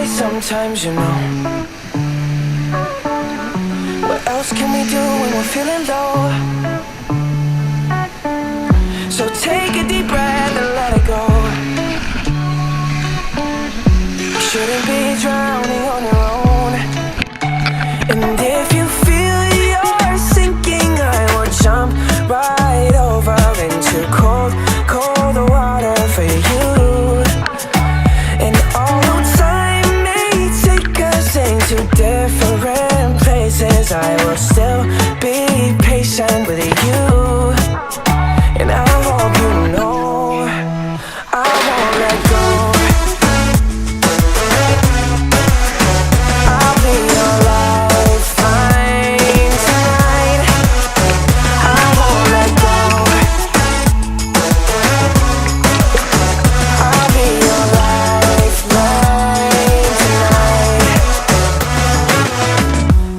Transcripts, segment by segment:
way sometimes, you know. What else can we do when we're feeling low? So take a deep breath and let it go. You shouldn't be drowning on your own. And if you feel you're sinking, I will jump right over into cold, cold water for you. And although time may take us into different places, I will still be patient with you. And I hope you know I won't let go. I'll be your lifeline tonight. I won't let go. I'll be your lifeline tonight.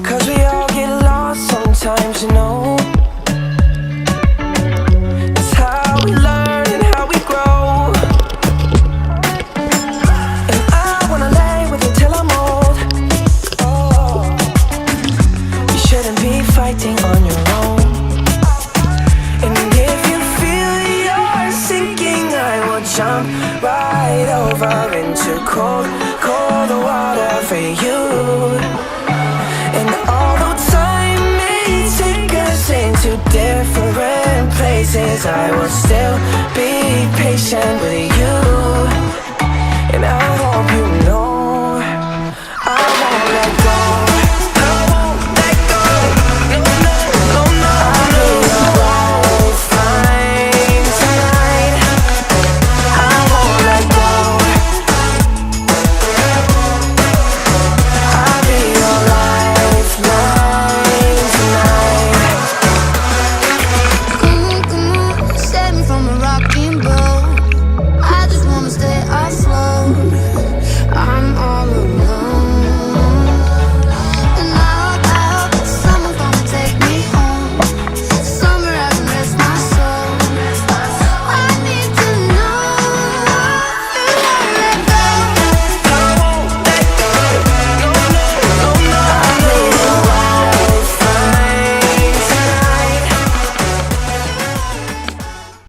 'Cause we all get lost sometimes, you know. It's how we learn and how we grow. And I wanna lay with you till I'm old. Oh, you shouldn't be fighting on your own. And if you feel you're sinking, I will jump right over into cold, cold water for you. And although time may take us into different places, I will still be patient with you.